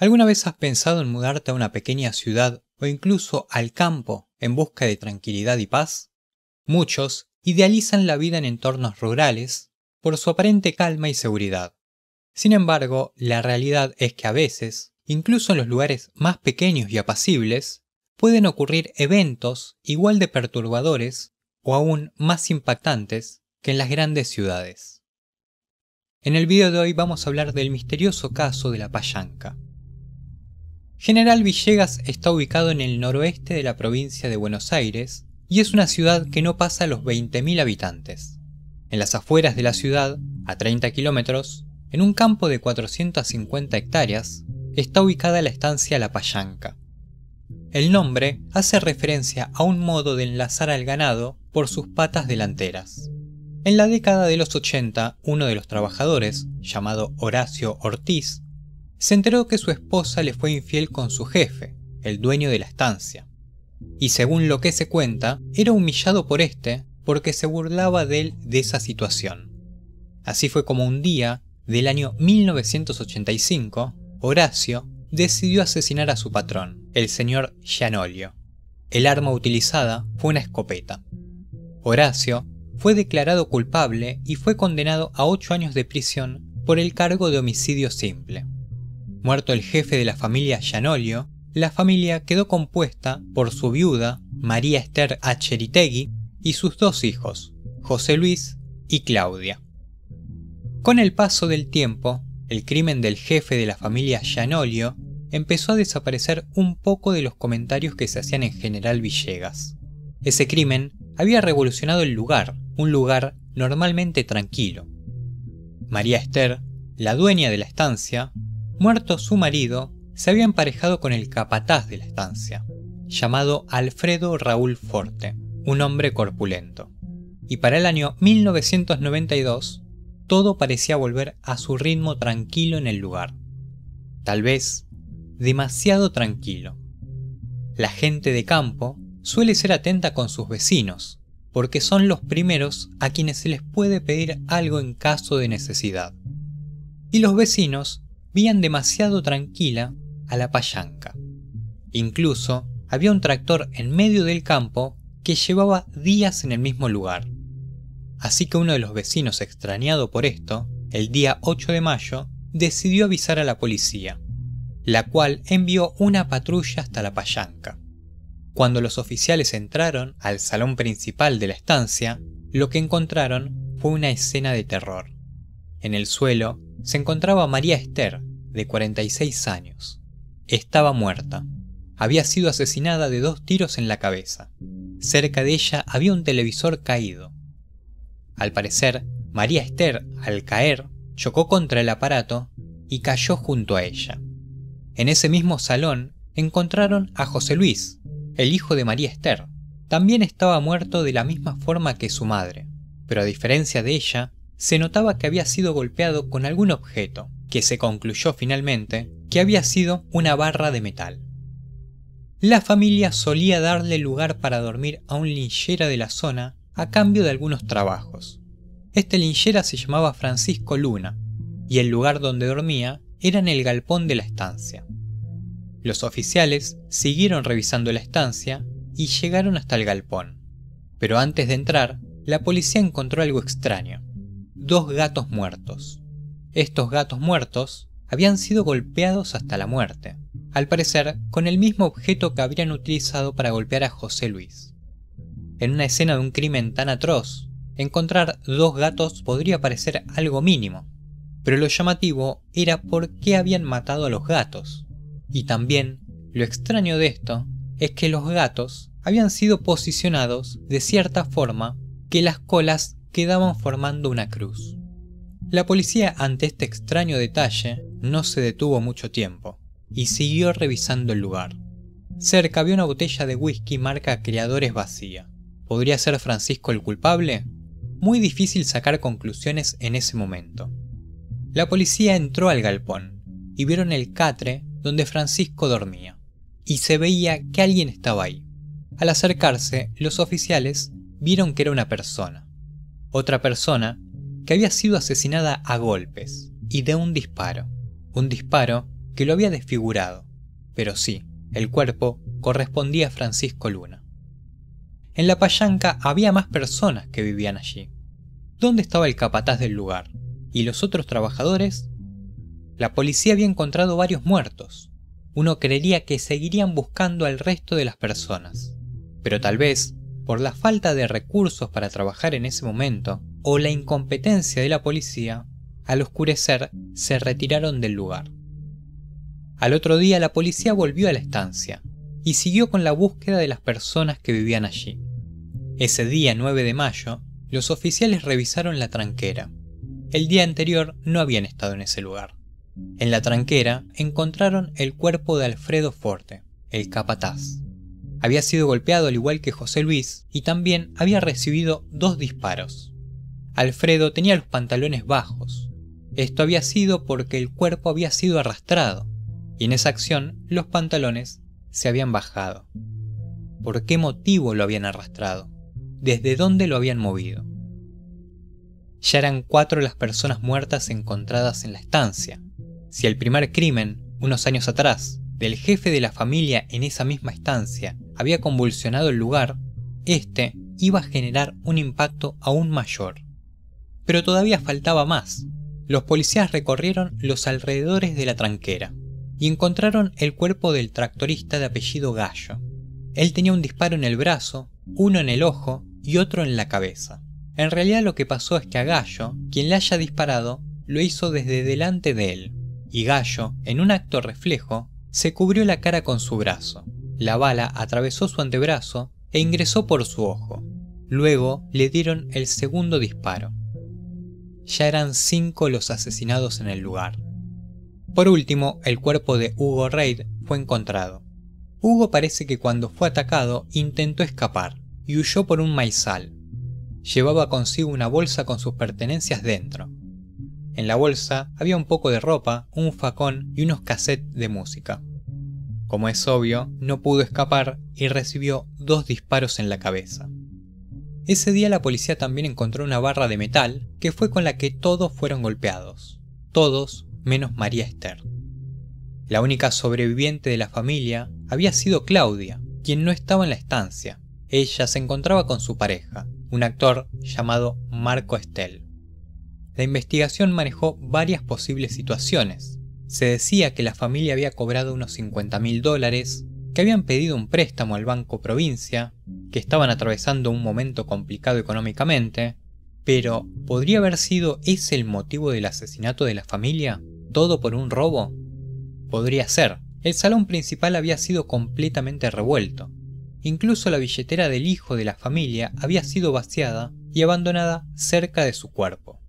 ¿Alguna vez has pensado en mudarte a una pequeña ciudad o incluso al campo en busca de tranquilidad y paz? Muchos idealizan la vida en entornos rurales por su aparente calma y seguridad. Sin embargo, la realidad es que a veces, incluso en los lugares más pequeños y apacibles, pueden ocurrir eventos igual de perturbadores o aún más impactantes que en las grandes ciudades. En el video de hoy vamos a hablar del misterioso caso de la Payanca. General Villegas está ubicado en el noroeste de la provincia de Buenos Aires y es una ciudad que no pasa los 20.000 habitantes. En las afueras de la ciudad, a 30 kilómetros, en un campo de 450 hectáreas, está ubicada la estancia La Payanca. El nombre hace referencia a un modo de enlazar al ganado por sus patas delanteras. En la década de los 80, uno de los trabajadores, llamado Horacio Ortiz, se enteró que su esposa le fue infiel con su jefe, el dueño de la estancia. Y según lo que se cuenta, era humillado por este porque se burlaba de él de esa situación. Así fue como un día del año 1985, Horacio decidió asesinar a su patrón, el señor Gianolio. El arma utilizada fue una escopeta. Horacio fue declarado culpable y fue condenado a 8 años de prisión por el cargo de homicidio simple. Muerto el jefe de la familia Gianolio, la familia quedó compuesta por su viuda, María Esther Acheritegui, y sus 2 hijos, José Luis y Claudia. Con el paso del tiempo, el crimen del jefe de la familia Gianolio empezó a desaparecer un poco de los comentarios que se hacían en General Villegas. Ese crimen había revolucionado el lugar, un lugar normalmente tranquilo. María Esther, la dueña de la estancia, muerto su marido, se había emparejado con el capataz de la estancia, llamado Alfredo Raúl Forte, un hombre corpulento. Y para el año 1992, todo parecía volver a su ritmo tranquilo en el lugar. Tal vez demasiado tranquilo. La gente de campo suele ser atenta con sus vecinos, porque son los primeros a quienes se les puede pedir algo en caso de necesidad. Y los vecinos veían demasiado tranquila a la Payanca. Incluso había un tractor en medio del campo que llevaba días en el mismo lugar. Así que uno de los vecinos, extrañado por esto, el día 8 de mayo, decidió avisar a la policía, la cual envió una patrulla hasta la Payanca. Cuando los oficiales entraron al salón principal de la estancia, lo que encontraron fue una escena de terror. En el suelo se encontraba María Esther, de 46 años. Estaba muerta. Había sido asesinada de 2 tiros en la cabeza. Cerca de ella había un televisor caído. Al parecer, María Esther, al caer, chocó contra el aparato y cayó junto a ella. En ese mismo salón encontraron a José Luis, el hijo de María Esther. También estaba muerto de la misma forma que su madre, pero a diferencia de ella, se notaba que había sido golpeado con algún objeto, que se concluyó finalmente que había sido una barra de metal. La familia solía darle lugar para dormir a un linchera de la zona a cambio de algunos trabajos. Este linchera se llamaba Francisco Luna, y el lugar donde dormía era en el galpón de la estancia. Los oficiales siguieron revisando la estancia y llegaron hasta el galpón. Pero antes de entrar, la policía encontró algo extraño: 2 gatos muertos. Estos gatos muertos habían sido golpeados hasta la muerte, al parecer con el mismo objeto que habrían utilizado para golpear a José Luis. En una escena de un crimen tan atroz, encontrar 2 gatos podría parecer algo mínimo, pero lo llamativo era por qué habían matado a los gatos. Y también, lo extraño de esto es que los gatos habían sido posicionados de cierta forma que las colas quedaban formando una cruz. La policía, ante este extraño detalle, no se detuvo mucho tiempo y siguió revisando el lugar. Cerca había una botella de whisky marca Creadores vacía. ¿Podría ser Francisco el culpable? Muy difícil sacar conclusiones en ese momento. La policía entró al galpón y vieron el catre donde Francisco dormía, y se veía que alguien estaba ahí. Al acercarse, los oficiales vieron que era una persona. Otra persona que había sido asesinada a golpes y de un disparo que lo había desfigurado, pero sí, el cuerpo correspondía a Francisco Luna. En la Payanca había más personas que vivían allí. ¿Dónde estaba el capataz del lugar? ¿Y los otros trabajadores? La policía había encontrado varios muertos. Uno creería que seguirían buscando al resto de las personas. Pero tal vez, por la falta de recursos para trabajar en ese momento, o la incompetencia de la policía, al oscurecer se retiraron del lugar. Al otro día la policía volvió a la estancia y siguió con la búsqueda de las personas que vivían allí. Ese día 9 de mayo, los oficiales revisaron la tranquera. El día anterior no habían estado en ese lugar. En la tranquera encontraron el cuerpo de Alfredo Forte, el capataz. Había sido golpeado al igual que José Luis y también había recibido 2 disparos. Alfredo tenía los pantalones bajos. Esto había sido porque el cuerpo había sido arrastrado y en esa acción los pantalones se habían bajado. ¿Por qué motivo lo habían arrastrado? ¿Desde dónde lo habían movido? Ya eran 4 las personas muertas encontradas en la estancia. Si el primer crimen, unos años atrás, del jefe de la familia en esa misma estancia había convulsionado el lugar, este iba a generar un impacto aún mayor. Pero todavía faltaba más. Los policías recorrieron los alrededores de la tranquera y encontraron el cuerpo del tractorista de apellido Gallo. Él tenía un disparo en el brazo, uno en el ojo y otro en la cabeza. En realidad lo que pasó es que a Gallo, quien le haya disparado, lo hizo desde delante de él, y Gallo, en un acto reflejo, se cubrió la cara con su brazo. La bala atravesó su antebrazo e ingresó por su ojo. Luego le dieron el segundo disparo. Ya eran 5 los asesinados en el lugar. Por último, el cuerpo de Hugo Reid fue encontrado. Hugo parece que cuando fue atacado intentó escapar y huyó por un maizal. Llevaba consigo una bolsa con sus pertenencias dentro. En la bolsa había un poco de ropa, un facón y unos cassettes de música. Como es obvio, no pudo escapar y recibió 2 disparos en la cabeza. Ese día la policía también encontró una barra de metal que fue con la que todos fueron golpeados. Todos menos María Esther. La única sobreviviente de la familia había sido Claudia, quien no estaba en la estancia. Ella se encontraba con su pareja, un actor llamado Marco Estel. La investigación manejó varias posibles situaciones. Se decía que la familia había cobrado unos $50.000, que habían pedido un préstamo al Banco Provincia, que estaban atravesando un momento complicado económicamente, pero ¿podría haber sido ese el motivo del asesinato de la familia? ¿Todo por un robo? Podría ser. El salón principal había sido completamente revuelto. Incluso la billetera del hijo de la familia había sido vaciada y abandonada cerca de su cuerpo.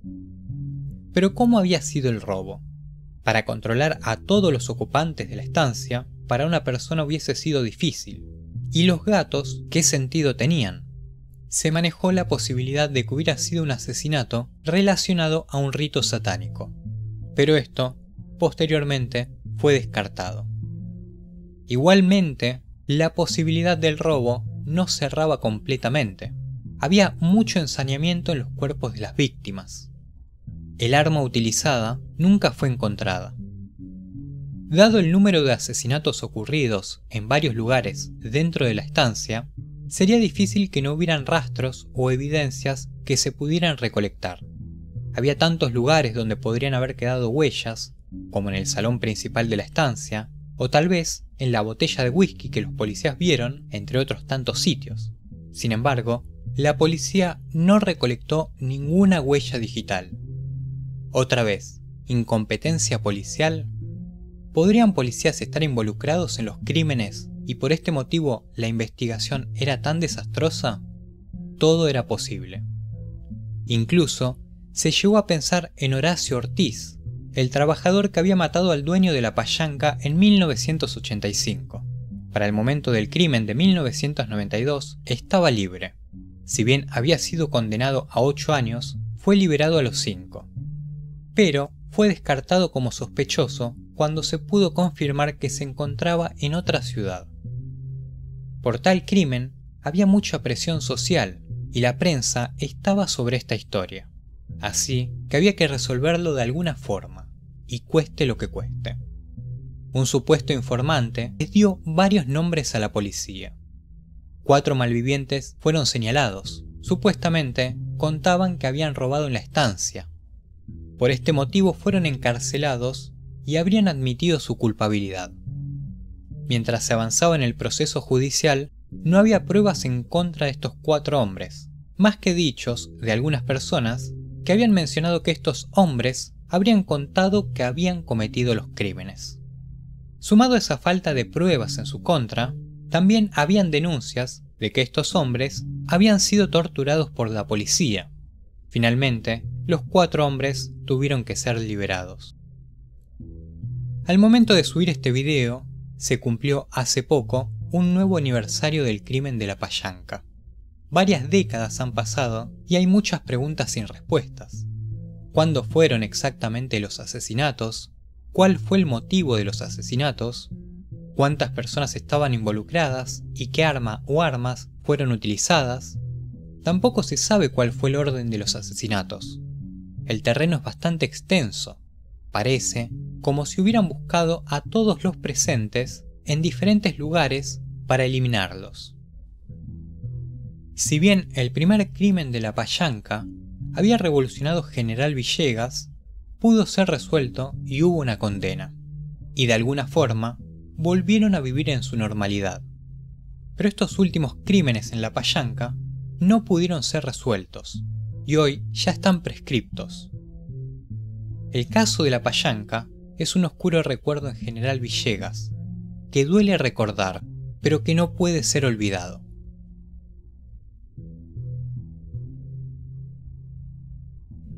Pero ¿cómo había sido el robo? Para controlar a todos los ocupantes de la estancia, para una persona hubiese sido difícil. ¿Y los gatos qué sentido tenían? Se manejó la posibilidad de que hubiera sido un asesinato relacionado a un rito satánico. Pero esto, posteriormente, fue descartado. Igualmente, la posibilidad del robo no cerraba completamente. Había mucho ensañamiento en los cuerpos de las víctimas. El arma utilizada nunca fue encontrada. Dado el número de asesinatos ocurridos en varios lugares dentro de la estancia, sería difícil que no hubieran rastros o evidencias que se pudieran recolectar. Había tantos lugares donde podrían haber quedado huellas, como en el salón principal de la estancia, o tal vez en la botella de whisky que los policías vieron, entre otros tantos sitios. Sin embargo, la policía no recolectó ninguna huella digital. Otra vez, ¿incompetencia policial? ¿Podrían policías estar involucrados en los crímenes y por este motivo la investigación era tan desastrosa? Todo era posible. Incluso se llegó a pensar en Horacio Ortiz, el trabajador que había matado al dueño de la Payanca en 1985. Para el momento del crimen de 1992 estaba libre. Si bien había sido condenado a 8 años, fue liberado a los 5. Pero fue descartado como sospechoso cuando se pudo confirmar que se encontraba en otra ciudad. Por tal crimen había mucha presión social y la prensa estaba sobre esta historia. Así que había que resolverlo de alguna forma, y cueste lo que cueste. un supuesto informante les dio varios nombres a la policía. 4 malvivientes fueron señalados. Supuestamente contaban que habían robado en la estancia. Por este motivo fueron encarcelados y habrían admitido su culpabilidad. Mientras se avanzaba en el proceso judicial, no había pruebas en contra de estos 4 hombres, más que dichos de algunas personas que habían mencionado que estos hombres habrían contado que habían cometido los crímenes. Sumado a esa falta de pruebas en su contra, también habían denuncias de que estos hombres habían sido torturados por la policía. Finalmente, los 4 hombres tuvieron que ser liberados. Al momento de subir este video, se cumplió hace poco un nuevo aniversario del crimen de la Payanca. Varias décadas han pasado y hay muchas preguntas sin respuestas. ¿Cuándo fueron exactamente los asesinatos? ¿Cuál fue el motivo de los asesinatos? ¿Cuántas personas estaban involucradas y qué arma o armas fueron utilizadas? Tampoco se sabe cuál fue el orden de los asesinatos. El terreno es bastante extenso. Parece como si hubieran buscado a todos los presentes en diferentes lugares para eliminarlos. Si bien el primer crimen de la Payanca había revolucionado General Villegas, pudo ser resuelto y hubo una condena, y de alguna forma volvieron a vivir en su normalidad. Pero estos últimos crímenes en la Payanca no pudieron ser resueltos, y hoy ya están prescriptos. El caso de la Payanca es un oscuro recuerdo en General Villegas, que duele recordar, pero que no puede ser olvidado.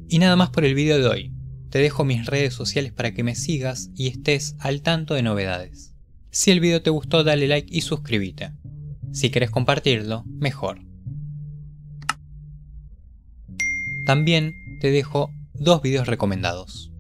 Y nada más por el video de hoy. Te dejo mis redes sociales para que me sigas y estés al tanto de novedades. Si el video te gustó, dale like y suscríbete. Si querés compartirlo, mejor. También te dejo 2 videos recomendados.